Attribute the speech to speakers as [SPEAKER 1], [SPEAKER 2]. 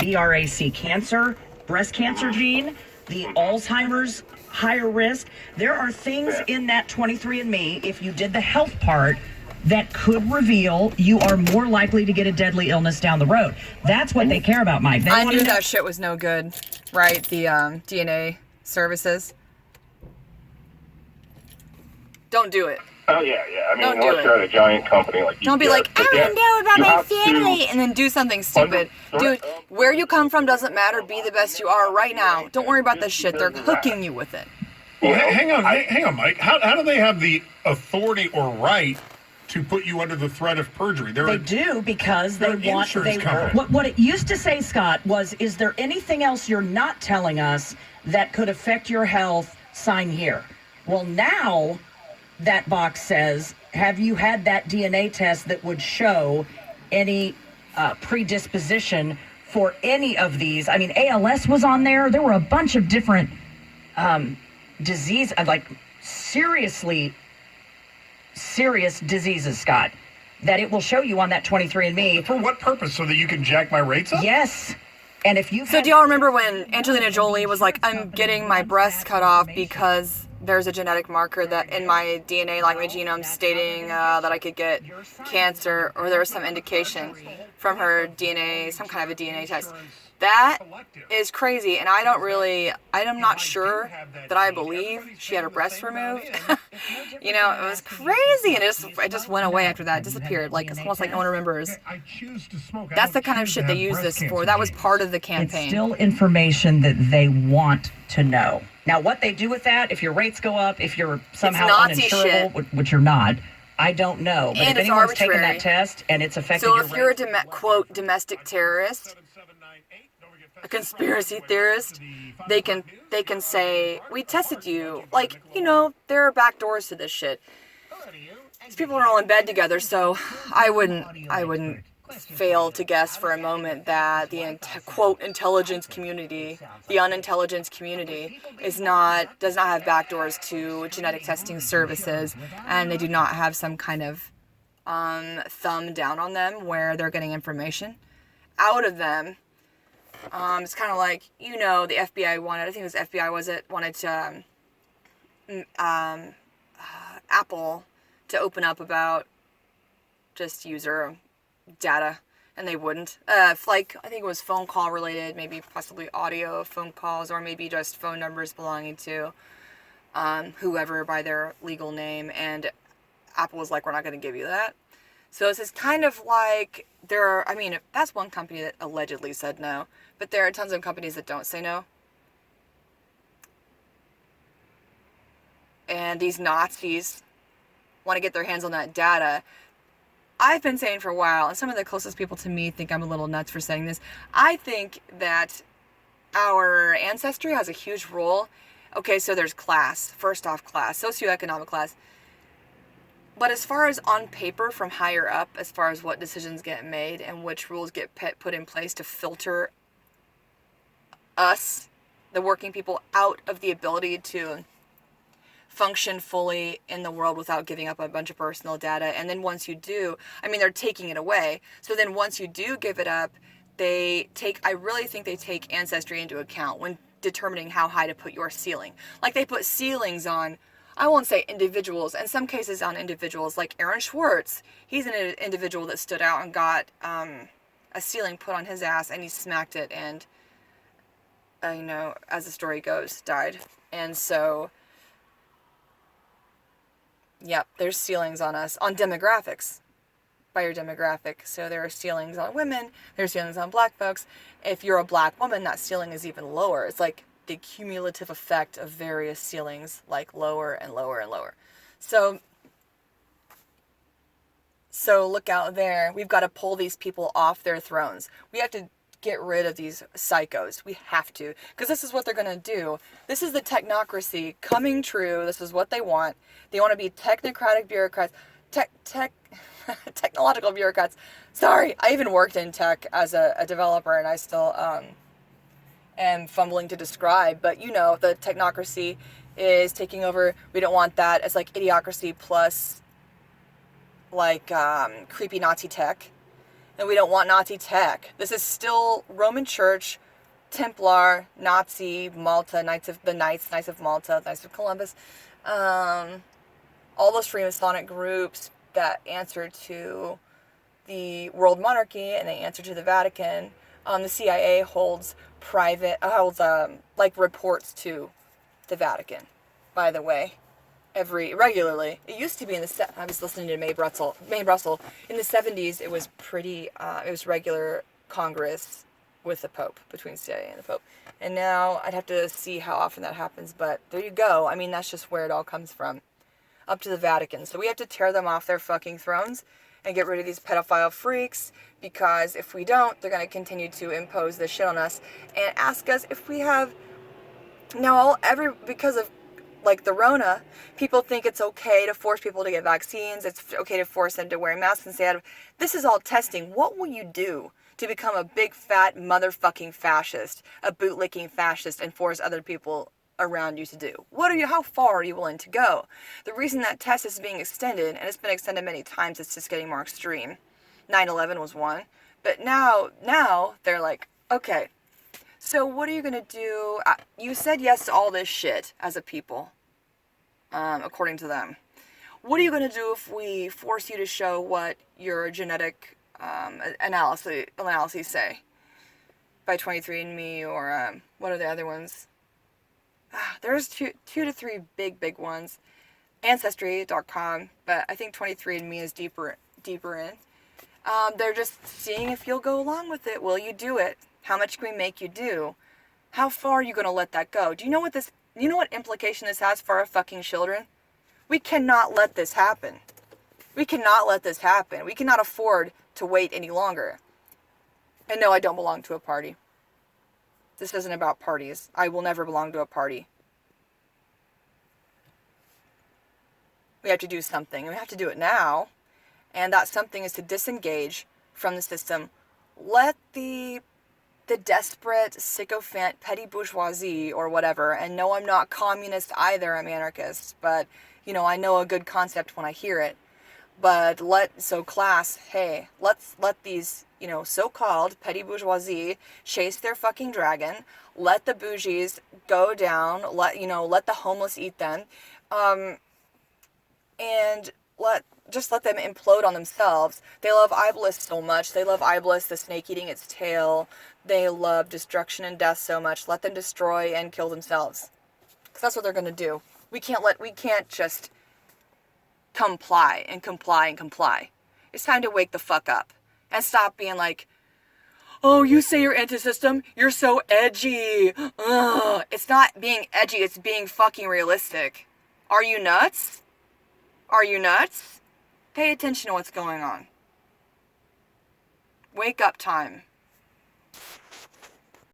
[SPEAKER 1] BRAC cancer, breast cancer gene, the Alzheimer's higher risk. There are things in that 23andMe, if you did the health part, that could reveal you are more likely to get a deadly illness down the road. That's what they care about, Mike.
[SPEAKER 2] I knew that shit was no good, right? The DNA services. Don't do it.
[SPEAKER 3] Oh, yeah. I mean, unless you're at a giant company like
[SPEAKER 2] Don't be like, I don't know about my family, and then do something stupid. Dude, where you come from doesn't matter. Be the best you are right now. Don't worry about this shit. They're hooking you with it.
[SPEAKER 4] Well, hang on, Mike. How do they have the authority or right to put you under the threat of perjury?
[SPEAKER 1] They do because they want. What it used to say, Scott, was, "Is there anything else you're not telling us that could affect your health? Sign here." Well, now that box says, "Have you had that DNA test that would show any predisposition for any of these?" I mean, ALS was on there. There were a bunch of different disease, like serious diseases, Scott, that it will show you on that 23andMe.
[SPEAKER 4] For what purpose? So that you can jack my rates up?
[SPEAKER 1] Yes. And if you
[SPEAKER 2] do y'all remember when Angelina Jolie was like, I'm getting my breasts cut off because there's a genetic marker that in my DNA, like my genome, stating that I could get cancer, or there was some indication from her DNA, some kind of a DNA test. That is crazy, and I'm not sure that I believe she had her breasts removed. You know, it was crazy, and it just went away after that. It disappeared. Like, it's almost like no one remembers. That's the kind of shit they use this for. That was part of the campaign.
[SPEAKER 1] It's still information that they want to know. Now, what they do with that, if your rates go up, if you're somehow uninsurable, which you're not, I don't know. But
[SPEAKER 2] and
[SPEAKER 1] if anyone's taken that test and it's affected your rates.
[SPEAKER 2] So if you're a, quote, domestic terrorist, a conspiracy theorist, they can say, we tested you. Like, you know, there are back doors to this shit. These people are all in bed together, so I wouldn't fail to guess for a moment that the quote intelligence community, the unintelligence community, does not have back doors to genetic testing services, and they do not have some kind of thumb down on them where they're getting information out of them. It's kind of like, you know, the FBI wanted to Apple to open up about just user data, and they wouldn't. Like, I think it was phone call related, maybe possibly audio phone calls, or maybe just phone numbers belonging to whoever by their legal name, and Apple was like, we're not going to give you that. So this is kind of like, that's one company that allegedly said no, but there are tons of companies that don't say no. And these Nazis want to get their hands on that data. I've been saying for a while, and some of the closest people to me think I'm a little nuts for saying this, I think that our ancestry has a huge role. Okay, so there's class. First off, class. Socioeconomic class. But as far as on paper from higher up, as far as what decisions get made and which rules get put in place to filter us, the working people, out of the ability to function fully in the world without giving up a bunch of personal data. And then once you do, they're taking it away. So then once you do give it up, I really think they take ancestry into account when determining how high to put your ceiling. Like, they put ceilings on, I won't say individuals, in some cases on individuals, like Aaron Schwartz. He's an individual that stood out and got a ceiling put on his ass, and he smacked it, and, as the story goes, died. And so, yep, there's ceilings on us, on demographics, by your demographic. So there are ceilings on women, there's ceilings on black folks. If you're a black woman, that ceiling is even lower. It's like the cumulative effect of various ceilings, like lower and lower and lower. So look out there. We've got to pull these people off their thrones. We have to get rid of these psychos. We have to. Because this is what they're going to do. This is the technocracy coming true. This is what they want. They want to be technocratic bureaucrats. Technological bureaucrats. Sorry, I even worked in tech as a developer, and I still am fumbling to describe, but the technocracy is taking over. We don't want that as like idiocracy plus like creepy Nazi tech. And we don't want Nazi tech. This is still Roman Church, Templar, Nazi, Malta, Knights of Malta, Knights of Columbus, all those Freemasonic groups that answer to the world monarchy and they answer to the Vatican. The CIA holds reports to the Vatican, by the way, regularly. It used to be I was listening to Mae Brussel. In the 70s, it was it was regular Congress with the Pope, between CIA and the Pope. And now I'd have to see how often that happens, but there you go. I mean, that's just where it all comes from. Up to the Vatican. So we have to tear them off their fucking thrones and get rid of these pedophile freaks, because if we don't, they're going to continue to impose this shit on us and ask us if we have... Now, because of, like, the Rona, people think it's okay to force people to get vaccines. It's okay to force them to wear masks and say, this is all testing. What will you do to become a big, fat, motherfucking fascist, a bootlicking fascist, and force other people around you to do? How far are you willing to go? The reason that test is being extended, and it's been extended many times, it's just getting more extreme. 9/11 was one. But now they're like, okay, so what are you going to do? You said yes to all this shit as a people, according to them. What are you going to do if we force you to show what your genetic analyses say? By 23andMe or what are the other ones? There's two to three big ones. Ancestry.com, but I think 23andMe is deeper in. They're just seeing if you'll go along with it. Will you do it? How much can we make you do? How far are you going to let that go? Do you know what implication this has for our fucking children? We cannot let this happen. We cannot let this happen. We cannot afford to wait any longer. And no, I don't belong to a party. This isn't about parties. I will never belong to a party. We have to do something. We have to do it now. And that something is to disengage from the system. Let the desperate, sycophant, petty bourgeoisie or whatever, and no, I'm not communist either, I'm anarchist, but, I know a good concept when I hear it. But let's let these, so-called petty bourgeoisie chase their fucking dragon, let the bougies go down, let the homeless eat them, and let them implode on themselves. They love Iblis so much. They love Iblis, the snake eating its tail. They love destruction and death so much. Let them destroy and kill themselves. Because that's what they're going to do. We can't just comply. It's time to wake the fuck up. And stop being like, oh, you say you're anti-system? You're so edgy. Ugh. It's not being edgy, it's being fucking realistic. Are you nuts? Pay attention to what's going on. Wake up time.